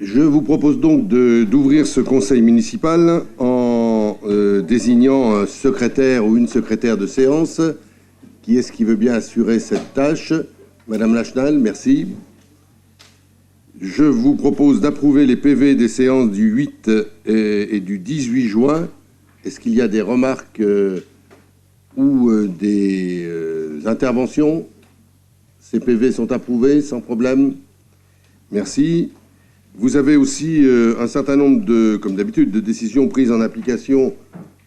Je vous propose donc d'ouvrir ce conseil municipal en désignant un secrétaire ou une secrétaire de séance. Qui est-ce qui veut bien assurer cette tâche? Madame Lachenal, merci. Je vous propose d'approuver les PV des séances du 8 et du 18 juin. Est-ce qu'il y a des remarques ou des interventions? Ces PV sont approuvés sans problème. Merci. Vous avez aussi un certain nombre de, comme d'habitude, de décisions prises en application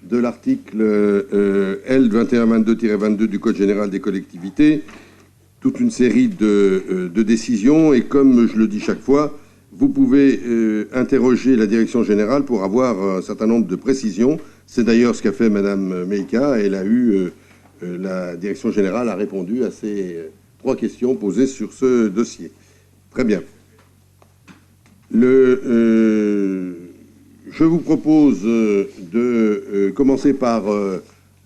de l'article L2122-22 du Code général des collectivités. Toute une série de décisions. Et comme je le dis chaque fois, vous pouvez interroger la direction générale pour avoir un certain nombre de précisions. C'est d'ailleurs ce qu'a fait Madame Meika. Elle a eu, la direction générale a répondu à ces 3 questions posées sur ce dossier. Très bien. Je vous propose de commencer par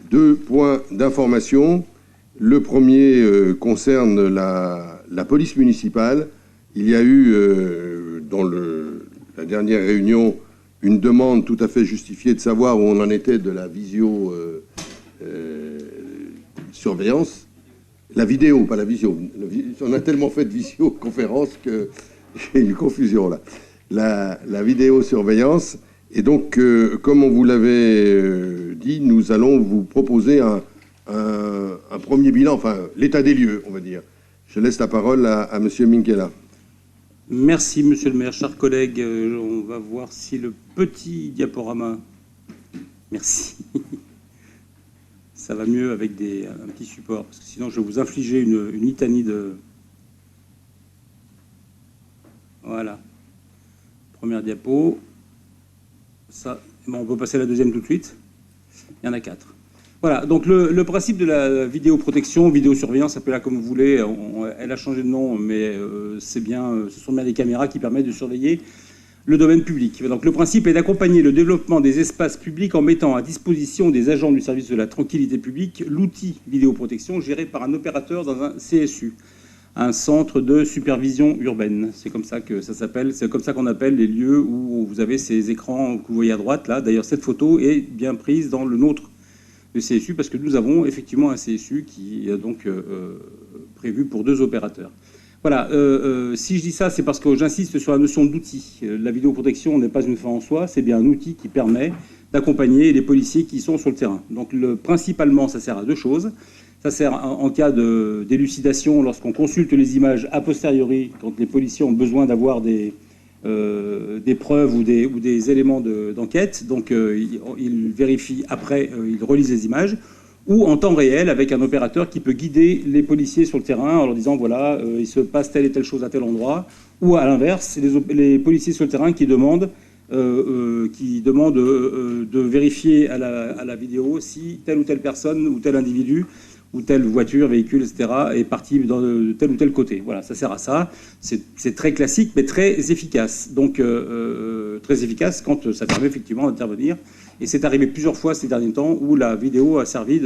2 points d'information. Le premier concerne la police municipale. Il y a eu, dans la dernière réunion, une demande tout à fait justifiée de savoir où on en était de la surveillance. La vidéo, pas la visio. On a tellement fait de visioconférence que j'ai une confusion là. La vidéosurveillance. Et donc, comme on vous l'avait dit, nous allons vous proposer un premier bilan, enfin l'état des lieux, on va dire. Je laisse la parole à Monsieur Minghella. Merci, Monsieur le maire. Chers collègues, on va voir si le petit diaporama... Merci. Ça va mieux avec un petit support, parce que sinon je vais vous infliger une litanie de... Voilà. Première diapo. Ça, bon, on peut passer à la deuxième tout de suite. Il y en a 4. Voilà, donc le principe de la vidéoprotection, vidéosurveillance, appelez-la comme vous voulez, elle a changé de nom, mais c'est bien, ce sont bien des caméras qui permettent de surveiller le domaine public. Donc le principe est d'accompagner le développement des espaces publics en mettant à disposition des agents du service de la tranquillité publique l'outil vidéoprotection géré par un opérateur dans un CSU, un centre de supervision urbaine. C'est comme ça que ça s'appelle, c'est comme ça qu'on appelle les lieux où vous avez ces écrans que vous voyez à droite, là. D'ailleurs, cette photo est bien prise dans le nôtre de CSU, parce que nous avons effectivement un CSU qui est donc prévu pour 2 opérateurs. Voilà, si je dis ça, c'est parce que j'insiste sur la notion d'outil. La vidéoprotection n'est pas une fin en soi, c'est bien un outil qui permet d'accompagner les policiers qui sont sur le terrain. Donc principalement, ça sert à 2 choses. Ça sert en cas d'élucidation, lorsqu'on consulte les images a posteriori, quand les policiers ont besoin d'avoir des preuves ou des éléments d'enquête. Donc ils vérifient après, ils relisent les images. Ou en temps réel, avec un opérateur qui peut guider les policiers sur le terrain en leur disant, voilà, il se passe telle et telle chose à tel endroit. Ou à l'inverse, c'est les policiers sur le terrain qui demandent de vérifier à la vidéo si telle ou telle personne ou tel individu ou telle voiture, véhicule, etc., est parti dans tel ou tel côté. Voilà, ça sert à ça. C'est très classique, mais très efficace. Donc, très efficace quand ça permet effectivement d'intervenir. Et c'est arrivé plusieurs fois ces derniers temps où la vidéo a servi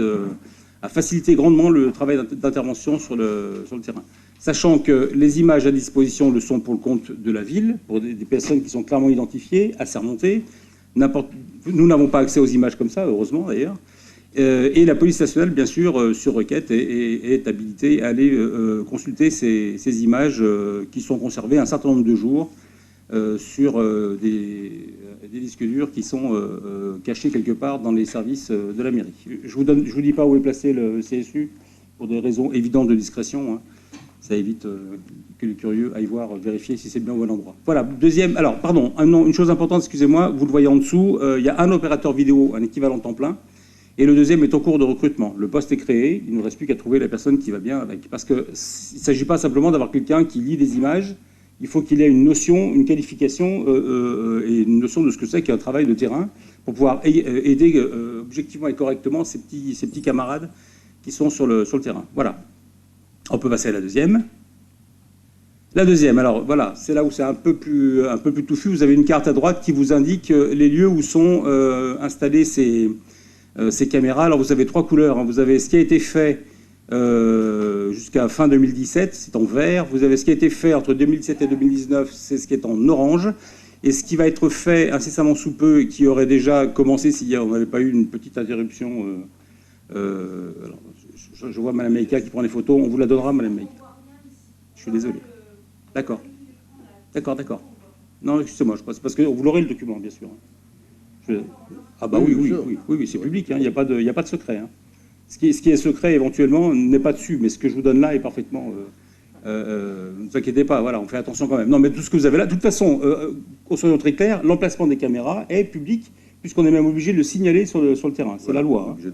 à faciliter grandement le travail d'intervention sur le terrain. Sachant que les images à disposition le sont pour le compte de la ville, pour des personnes qui sont clairement identifiées, assermentées. Nous n'avons pas accès aux images comme ça, heureusement d'ailleurs. Et la police nationale, bien sûr, sur requête, est habilitée à aller consulter ces images qui sont conservées un certain nombre de jours sur des disques durs qui sont cachés quelque part dans les services de la mairie. Je vous dis pas où est placé le CSU pour des raisons évidentes de discrétion. Hein. Ça évite que les curieux aillent voir, vérifier si c'est bien au bon endroit. Voilà, deuxième... Alors, pardon, une chose importante, excusez-moi, vous le voyez en dessous, il y a un opérateur vidéo, un équivalent temps plein, et le deuxième est en cours de recrutement. Le poste est créé, il ne reste plus qu'à trouver la personne qui va bien avec. Parce qu'il ne s'agit pas simplement d'avoir quelqu'un qui lit des images, il faut qu'il ait une notion, une qualification et une notion de ce que c'est qu'un travail de terrain pour pouvoir aider objectivement et correctement ces petits camarades qui sont sur le terrain. Voilà. On peut passer à la deuxième. La deuxième, alors voilà, c'est là où c'est un peu plus touffu. Vous avez une carte à droite qui vous indique les lieux où sont installés ces caméras. Alors vous avez 3 couleurs. Hein. Vous avez ce qui a été fait jusqu'à fin 2017, c'est en vert. Vous avez ce qui a été fait entre 2017 et 2019, c'est ce qui est en orange. Et ce qui va être fait incessamment sous peu, et qui aurait déjà commencé si on n'avait pas eu une petite interruption. Alors, je vois Mme Meïka qui prend les photos. On vous la donnera, Mme Meïka. Je suis désolé. D'accord. D'accord. Non, excusez-moi, je pense parce que vous l'aurez le document, bien sûr. Ah bah oui, c'est public. Il n'y a pas de secret. Hein. Ce qui est secret éventuellement n'est pas dessus, mais ce que je vous donne là est parfaitement. Ne vous inquiétez pas, voilà, on fait attention quand même. Non, mais tout ce que vous avez là, de toute façon, soyons très clairs, l'emplacement des caméras est public, puisqu'on est même obligé de le signaler sur le terrain. C'est la loi. Hein.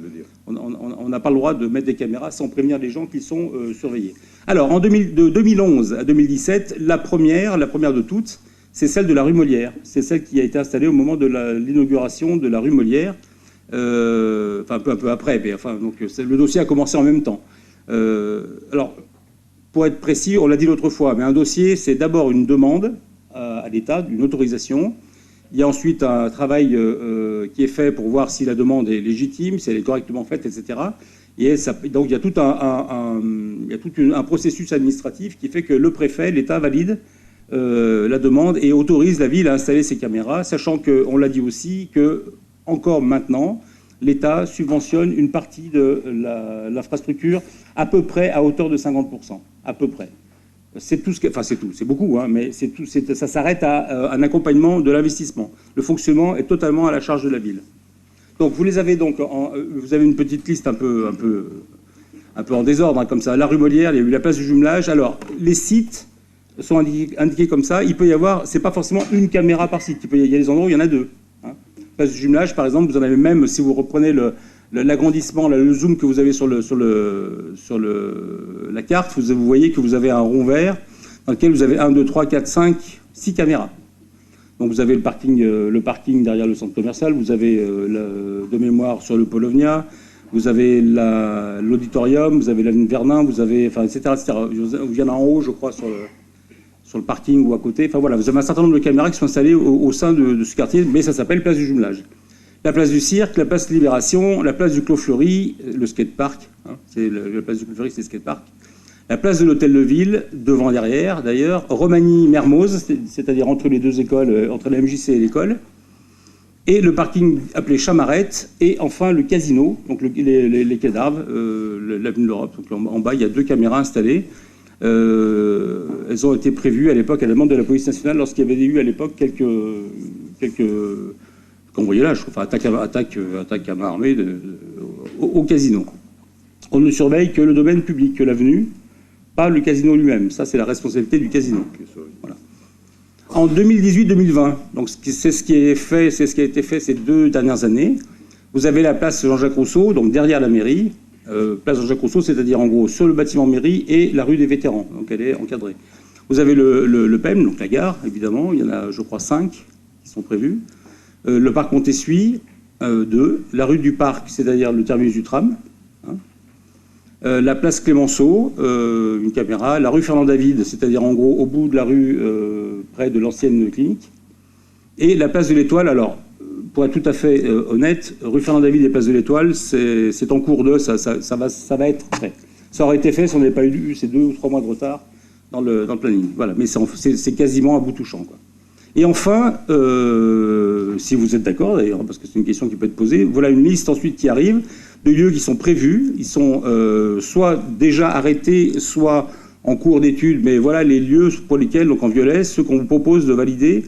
On n'a pas le droit de mettre des caméras sans prévenir les gens qui sont surveillés. Alors, de 2011 à 2017, la première de toutes, c'est celle de la rue Molière. C'est celle qui a été installée au moment de l'inauguration de la rue Molière. Enfin, un peu après, mais enfin, donc, le dossier a commencé en même temps. Alors, pour être précis, on l'a dit l'autre fois, mais un dossier, c'est d'abord une demande à l'État, d'une autorisation. Il y a ensuite un travail qui est fait pour voir si la demande est légitime, si elle est correctement faite, etc. Et donc il y a tout un processus administratif qui fait que le préfet, l'État valide la demande et autorise la ville à installer ces caméras, sachant qu'on l'a dit aussi que encore maintenant, l'État subventionne une partie de l'infrastructure à peu près à hauteur de 50%, à peu près. C'est tout c'est beaucoup, hein, mais ça s'arrête à un accompagnement de l'investissement. Le fonctionnement est totalement à la charge de la ville. Donc vous les avez donc, vous avez une petite liste un peu en désordre, hein, comme ça. La rue Molière, il y a eu la place du jumelage. Alors les sites sont indiqués comme ça. Il peut y avoir, c'est pas forcément une caméra par site. Il y a des endroits où il y en a deux. Hein. Place du jumelage, par exemple, vous en avez même, si vous reprenez l'agrandissement, le zoom que vous avez sur la carte, vous voyez que vous avez un rond vert dans lequel vous avez 1, 2, 3, 4, 5, 6 caméras. Donc vous avez le parking derrière le centre commercial, vous avez de mémoire sur le Polovnia, vous avez l'auditorium, vous avez l'avenue Vernin, vous avez, enfin, etc., etc. Il y en a en haut, je crois, sur le parking ou à côté. Enfin voilà, vous avez un certain nombre de caméras qui sont installées au sein de ce quartier, mais ça s'appelle place du jumelage. La place du Cirque, la place de Libération, la place du Clos Fleury, le skatepark, hein, la place du Clos Fleury, c'est le skatepark. La place de l'Hôtel de Ville, devant, derrière, d'ailleurs. Romagny-Mermoz, c'est-à-dire entre les deux écoles, entre la MJC et l'école. Et le parking appelé Chamarette. Et enfin, le casino, donc les quais d'Arves, l'avenue de l'Europe. Donc en bas, il y a 2 caméras installées. Elles ont été prévues à l'époque à la demande de la police nationale lorsqu'il y avait eu à l'époque quelques cambriolages, enfin attaque à main armée au casino. On ne surveille que le domaine public, que l'avenue, pas le casino lui-même. Ça, c'est la responsabilité du casino. Voilà. En 2018-2020, donc c'est ce qui a été fait ces 2 dernières années. Vous avez la place Jean-Jacques Rousseau, donc derrière la mairie. Place Jean-Jacques Rousseau, c'est-à-dire en gros sur le bâtiment mairie et la rue des Vétérans. Donc elle est encadrée. Vous avez le PEM, donc la gare, évidemment. Il y en a, je crois, 5 qui sont prévus. Le parc Montessuie, 2. La rue du Parc, c'est-à-dire le terminus du tram. La place Clémenceau, une caméra. La rue Fernand-David, c'est-à-dire en gros au bout de la rue, près de l'ancienne clinique. Et la place de l'Étoile, alors, pour être tout à fait honnête, rue Fernand-David et place de l'Étoile, c'est en cours de, ça va être fait. Ça aurait été fait si on n'avait pas eu ces 2 ou 3 mois de retard dans le planning. Voilà, mais c'est quasiment à bout touchant, quoi. Et enfin, si vous êtes d'accord d'ailleurs, parce que c'est une question qui peut être posée, voilà une liste ensuite qui arrive de lieux qui sont prévus. Ils sont soit déjà arrêtés, soit en cours d'étude, mais voilà les lieux pour lesquels, donc en violet, ceux qu'on vous propose de valider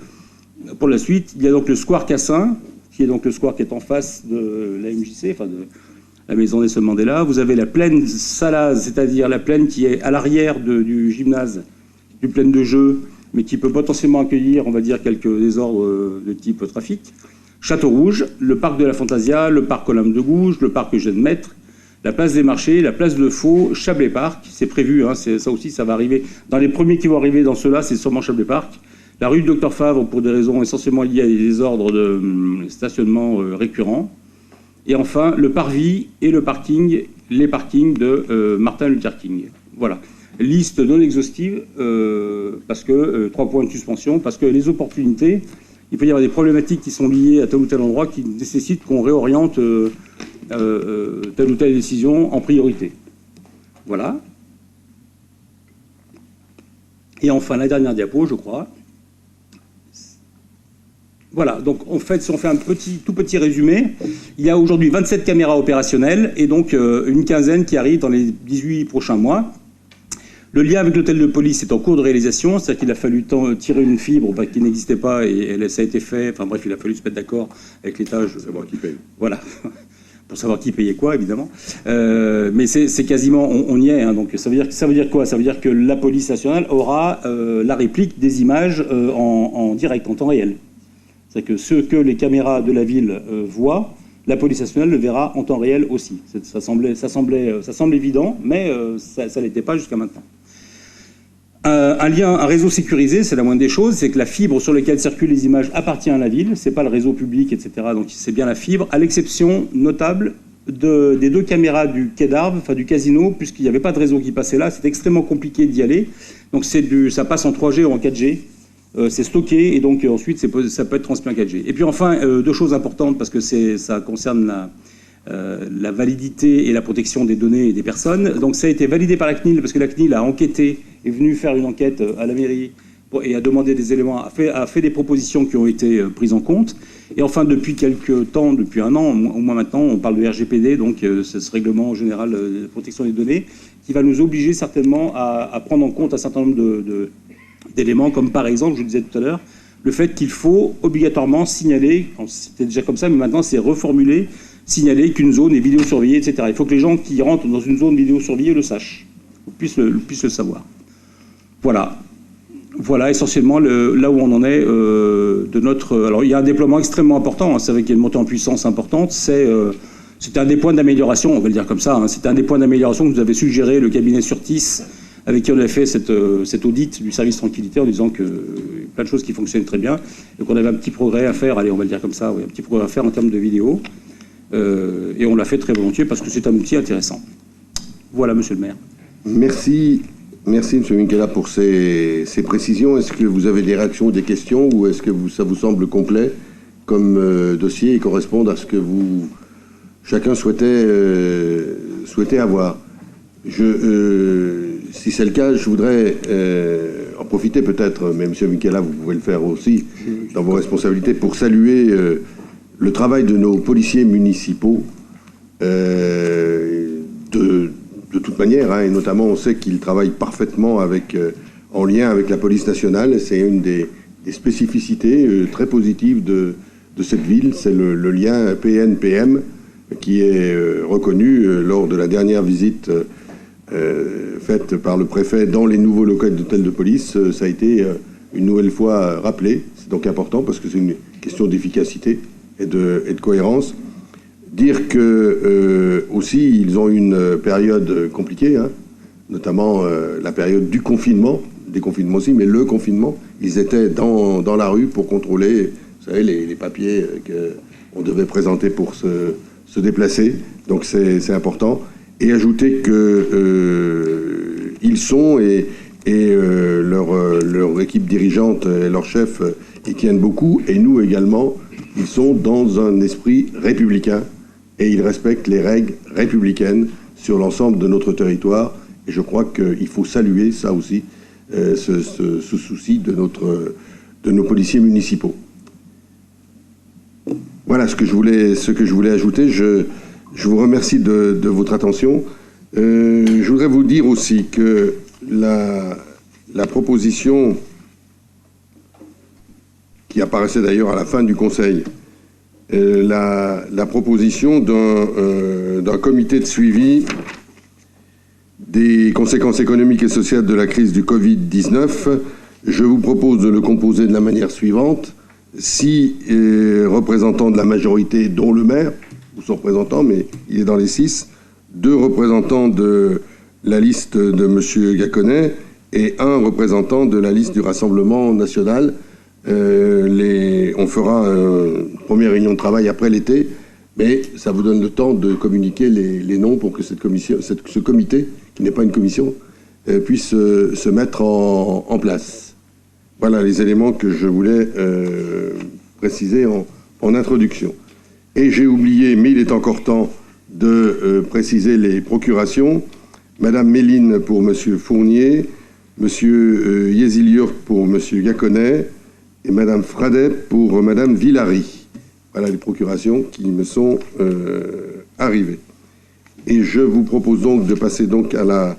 pour la suite. Il y a donc le Square Cassin, qui est donc le square qui est en face de la MJC, enfin de la maison Nelson Mandela. Vous avez la plaine Salaz, c'est-à-dire la plaine qui est à l'arrière du gymnase, du plaine de jeu, mais qui peut potentiellement accueillir, on va dire, quelques désordres de type trafic. Château-Rouge, le parc de la Fantasia, le parc Olympe de Gouges, le parc Eugène Maître, la place des marchés, la place de Faux, Chablais Parc, c'est prévu, hein, ça aussi, ça va arriver. Dans les premiers qui vont arriver dans ceux-là, c'est sûrement Chablais Parc. La rue du Docteur Favre, pour des raisons essentiellement liées à des désordres de stationnement récurrents. Et enfin, le parvis et les parkings de Martin Luther King. Voilà. Liste non exhaustive, parce que 3 points de suspension, parce que les opportunités, il peut y avoir des problématiques qui sont liées à tel ou tel endroit qui nécessitent qu'on réoriente telle ou telle décision en priorité. Voilà. Et enfin, la dernière diapo, je crois. Voilà, donc en fait, si on fait un tout petit résumé, il y a aujourd'hui 27 caméras opérationnelles et donc une quinzaine qui arrivent dans les 18 prochains mois. Le lien avec l'hôtel de police est en cours de réalisation, c'est-à-dire qu'il a fallu tirer une fibre qui n'existait pas et ça a été fait. Enfin bref, il a fallu se mettre d'accord avec l'État. Pour savoir qui paye. Voilà, pour savoir qui payait quoi, évidemment. Mais c'est quasiment, on y est. Hein, donc ça veut dire quoi? Ça veut dire que la police nationale aura la réplique des images en direct, en temps réel. C'est-à-dire que ce que les caméras de la ville voient, la police nationale le verra en temps réel aussi. Ça semble évident, mais ça ne l'était pas jusqu'à maintenant. Un réseau sécurisé, c'est la moindre des choses, c'est que la fibre sur laquelle circulent les images appartient à la ville, c'est pas le réseau public, etc. Donc c'est bien la fibre, à l'exception notable des 2 caméras du quai d'Arves, enfin du casino, puisqu'il n'y avait pas de réseau qui passait là, c'est extrêmement compliqué d'y aller. Donc ça passe en 3G ou en 4G. C'est stocké et donc ensuite ça peut être transmis en 4G. Et puis enfin, 2 choses importantes parce que ça concerne la validité et la protection des données et des personnes. Donc ça a été validé par la CNIL parce que la CNIL a enquêté, est venue faire une enquête à la mairie et a demandé des éléments, a fait des propositions qui ont été prises en compte. Et enfin, depuis quelques temps, depuis un an au moins maintenant, on parle de RGPD, donc ce règlement général de protection des données, qui va nous obliger certainement à prendre en compte un certain nombre d'éléments, comme par exemple, je le disais tout à l'heure, le fait qu'il faut obligatoirement signaler, c'était déjà comme ça, mais maintenant c'est reformulé, signaler qu'une zone est vidéosurveillée, etc. Il faut que les gens qui rentrent dans une zone vidéosurveillée le sachent, puissent le savoir. Voilà essentiellement là où on en est de notre... Alors il y a un déploiement extrêmement important, hein, c'est vrai qu'il y a une montée en puissance importante, c'était un des points d'amélioration, on va le dire comme ça, hein, c'était un des points d'amélioration que nous avait suggéré le cabinet Surtis, avec qui on avait fait cet audit du service tranquillité en disant que plein de choses qui fonctionnaient très bien et qu'on avait un petit progrès à faire, allez on va le dire comme ça, oui, un petit progrès à faire en termes de vidéo. Et on l'a fait très volontiers parce que c'est un outil intéressant. Voilà, monsieur le maire. Merci, monsieur Minghella, pour ces précisions. Est-ce que vous avez des réactions ou des questions ou est-ce que ça vous semble complet comme dossier et correspond à ce que chacun souhaitait avoir? Si c'est le cas, je voudrais en profiter peut-être, mais monsieur Minghella, vous pouvez le faire aussi dans vos responsabilités, pour saluer le travail de nos policiers municipaux de toute manière, hein, et notamment on sait qu'ils travaillent parfaitement en lien avec la police nationale. C'est une des spécificités très positives de cette ville, c'est le lien PN-PM qui est reconnu lors de la dernière visite faite par le préfet dans les nouveaux locaux d'hôtel de police. Ça a été une nouvelle fois rappelé. C'est donc important parce que c'est une question d'efficacité et de cohérence. Dire que aussi ils ont une période compliquée, hein, notamment la période du confinement, des confinements aussi, mais le confinement, ils étaient dans la rue pour contrôler, vous savez, les papiers qu'on devait présenter pour se déplacer. Donc c'est important. Et ajouter que ils sont et leur équipe dirigeante et leur chef y tiennent beaucoup, et nous également, ils sont dans un esprit républicain et ils respectent les règles républicaines sur l'ensemble de notre territoire. Et je crois qu'il faut saluer ça aussi, ce souci de nos policiers municipaux. Voilà ce que je voulais ajouter. Je vous remercie de votre attention. Je voudrais vous dire aussi que la proposition qui apparaissait d'ailleurs à la fin du Conseil, la proposition d'un comité de suivi des conséquences économiques et sociales de la crise du Covid-19, je vous propose de le composer de la manière suivante. 6 représentants de la majorité, dont le maire, ou son représentant, mais il est dans les 6, 2 représentants de la liste de M. Gacquenay et 1 représentant de la liste du Rassemblement national. On fera une première réunion de travail après l'été, mais ça vous donne le temps de communiquer les noms pour que ce comité, qui n'est pas une commission, puisse se mettre en place. Voilà les éléments que je voulais préciser en introduction. Et j'ai oublié, mais il est encore temps de préciser les procurations. Madame Méline pour Monsieur Fournier, Monsieur Yeziliurk pour Monsieur Gaconnet et Madame Fradet pour Madame Villary. Voilà les procurations qui me sont arrivées. Et je vous propose donc de passer donc à la